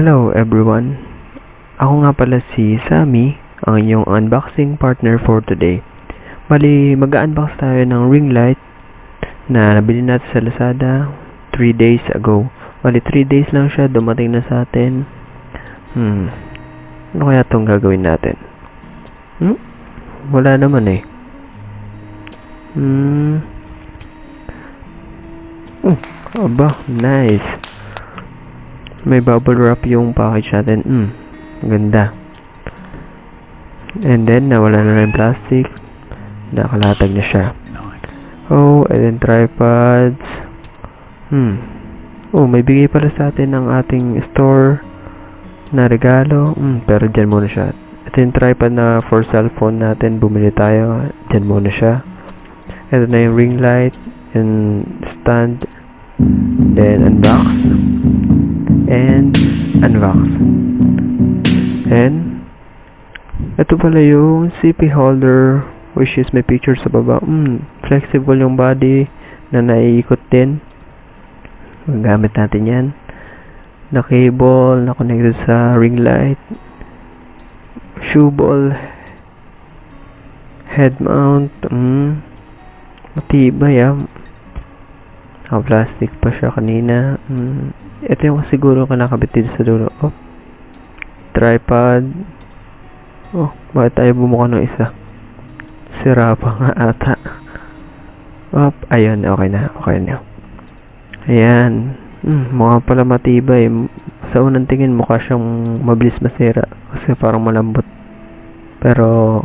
Hello everyone! Ako nga pala si Sammy, ang inyong unboxing partner for today. Bali, mag-unbox tayo ng Ringlight na nabili natin sa LAZADA 3 days ago. Bali, 3 days lang siya, dumating na sa atin. Ano kaya itong gagawin natin? Wala naman eh. Aba, nice. May bubble wrap yung package natin. Ganda. And then, nawala na yung plastic. Nakalatag na siya. Oh, and then tripods. Oh, may bigay pala sa atin ng ating store na regalo. Pero dyan muna siya. Ito yung tripod na for cellphone natin. Bumili tayo. Dyan muna siya. Ito na yung ring light and stand. Then, unbox. And unbox. And ito pala yung CP holder, which is may picture sa baba. Flexible yung body na naiikot din. Magamit natin yan. Na cable na connected sa ring light. Shoe ball. Head mount. Matibay plastic pa siya kanina. Ito yung siguro kinakabit dito sa dulo. Tripod. Bakit tayo bumuka ng isa? Sira pa nga ata. Ayun, okay na. Ayan. Mukha pala matibay. Sa unang tingin mukha siyang mabilis masira kasi parang malambot. Pero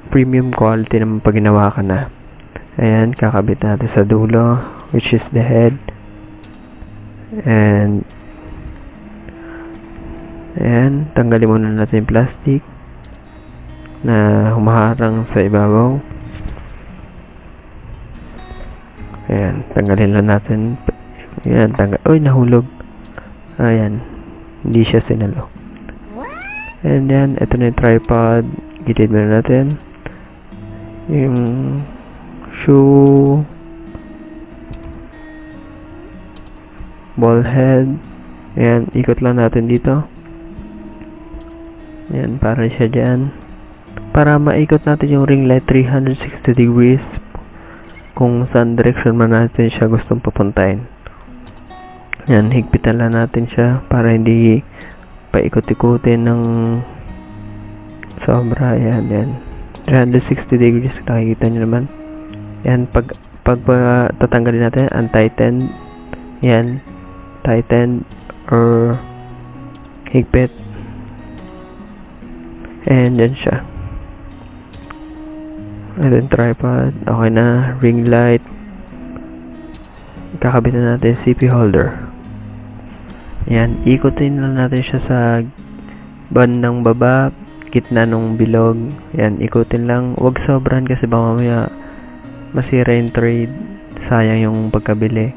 premium quality naman pag ginawa ka na. Ayan, kakabit natin sa dulo, which is the head. And ayan, tanggalin muna natin yung plastic na humaharang sa ibabaw. Ayan, tanggalin lang natin. Ayan, Uy, nahulog. Ayan, hindi siya sinalo. And then, ito na yung tripod. Gilid muna natin. Yung shoe. Ball head. Ayan, ikot lang natin dito. Ayan, para siya dyan. Para maikot natin yung ring light 360 degrees kung saan direction man natin siya gustong papuntahin. Ayan, higpitan lang natin siya para hindi paikot-ikutin ng sobra. Ayan. 360 degrees, nakikita nyo naman. Ayan, pag tatanggalin natin, untighten. Ayan, tighten or higpit. And yan siya. And then tripod. Okay na. Ring light. Kakabit na natin CP holder. Ayan, ikutin lang natin siya sa bandang baba, gitna nung bilog. Ayan, ikutin lang. Huwag sobran kasi baka mamaya masira yung trade. Sayang yung pagkabili.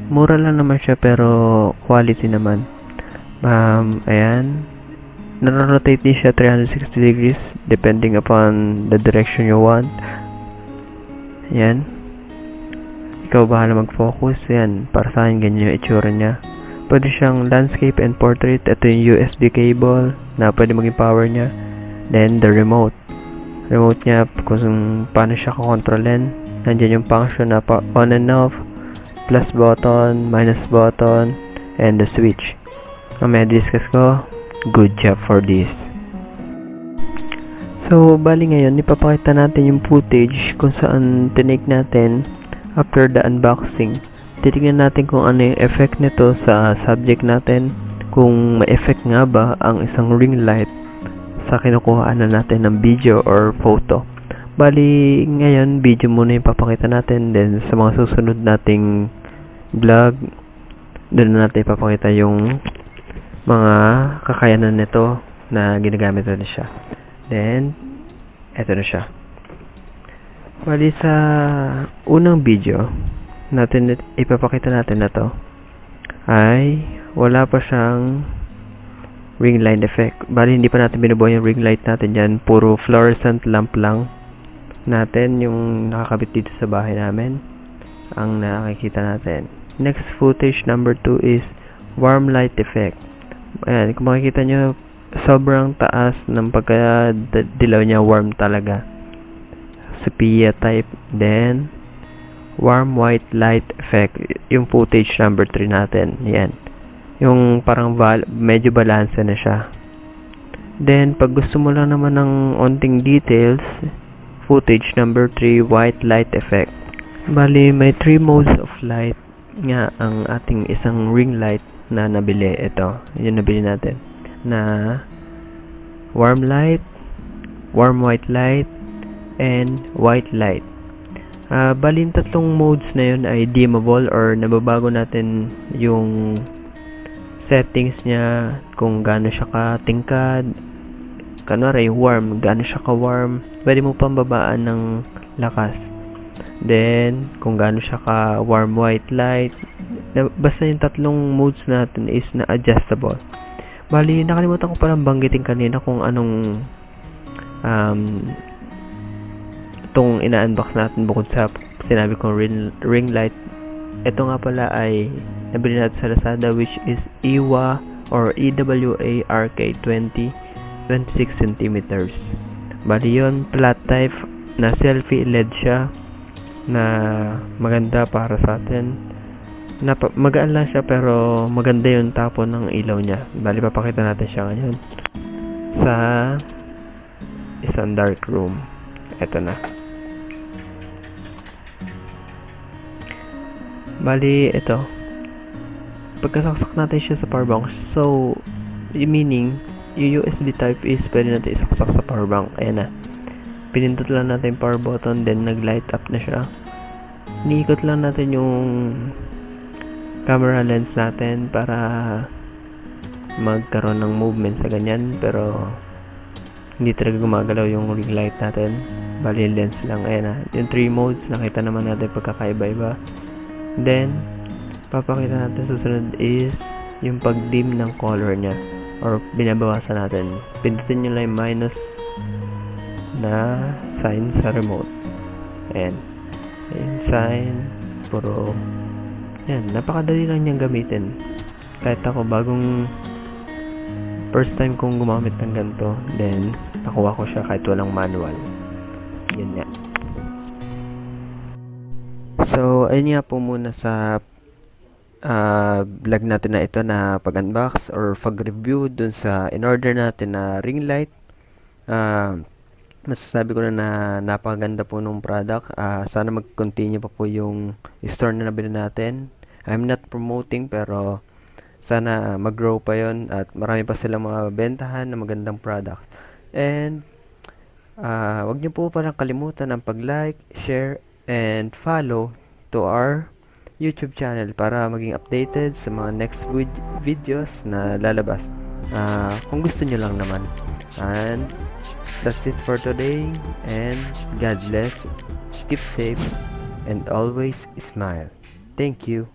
Mura lang naman siya pero quality naman. Ayan. Naro-rotate din siya 360 degrees depending upon the direction you want. Ayan. Ikaw bahala mag-focus. Ayan. Para sa akin ganyan yung itsura niya. Pwede siyang landscape and portrait. Ito yung USB cable na pwede maging power niya. Then the remote. Remote niya kung paano siya kakontrolin. Nandiyan yung function na on and off, plus button, minus button, and the switch. May discuss ko. Good job for this. So, bali ngayon, ipapakita natin yung footage kung saan tinake natin after the unboxing. Titingnan natin kung ano yung effect nito sa subject natin. Kung may effect nga ba ang isang ring light sa kinukuhaan na natin ng video or photo. Bali, ngayon, video muna yung papakita natin. Then, sa mga susunod nating vlog, doon natin ipapakita yung mga kakayanan nito na ginagamit natin siya. Then, eto na siya. Bali, sa unang video natin ipapakita natin na to ay wala pa siyang ring light effect. Bali, hindi pa natin binubuo yung ring light natin dyan. Puro fluorescent lamp lang natin yung nakakabit dito sa bahay namin ang nakikita natin. Next footage number 2 is warm light effect. Ayan, kung makikita nyo, sobrang taas ng pagka-dilaw niya, warm talaga. Sepia type. Then, warm white light effect. Yung footage number 3 natin. Yan. Yung parang medyo balance na siya. Then, pag gusto mo lang naman ng onting details, footage number 3, white light effect. Bali, may 3 modes of light nga ang ating isang ring light na nabili. Ito, yung nabili natin. Na warm light, warm white light, and white light. Bali, yung tatlong modes na yun ay dimmable or nababago natin yung settings niya kung gaano siya katingkad. Kanwari, warm, gaano siya ka-warm. Pwede mo pang babaan ng lakas. Then, kung gaano siya ka-warm white light. Basta yung tatlong modes natin is na adjustable. Bali, nakalimutan ko palang banggitin kanina kung anong itong ina-unbox natin bukod sa sinabi kong ring light. Ito nga pala ay nabili natin sa Lazada, which is EWA or EWA RK20-26cm. Bali yun, flat type na selfie LED siya na maganda para sa atin. Magaan lang siya pero maganda yung tapon ng ilaw niya. Bali, papakita natin siya ngayon sa isang dark room. Ito na. Bali, ito. Pagkasaksak natin siya sa power bank, so, meaning, yung USB type is pwede natin isaksak sa power bank. Ayan na. Pinindot lang natin yung power button, then nag-light up na siya. Iniikot lang natin yung camera lens natin para magkaroon ng movement sa ganyan, pero hindi talaga gumagalaw yung ring light natin. Bali, lens lang. Ayan na. Yung 3 modes, nakita naman natin pagkakaiba-iba. Then, papakita natin susunod is yung pag-dim ng color niya or binabawasan natin. Pindutin nyo lang yung minus na sign sa remote. Ayan. Ayan, sign. Puro. Ayan, napakadali lang niyang gamitin. Kahit ako, first time kong gumamit ng ganito, then nakuha ko siya kahit walang manual. Yan nga. So, ayun nga po muna sa vlog natin na ito na pag-unbox or pag-review dun sa in-order natin na ring light. Masasabi ko na napakaganda po nung product. Sana mag-continue pa po yung store na nabili natin. I'm not promoting pero sana mag-grow pa yon at marami pa silang mga bentahan na magandang product. And wag niyo po parang kalimutan ang pag-like, share, and follow to our YouTube channel para maging updated sa mga next videos na lalabas. Kung gusto niyo lang naman. And that's it for today, and God bless, keep safe, and always smile. Thank you.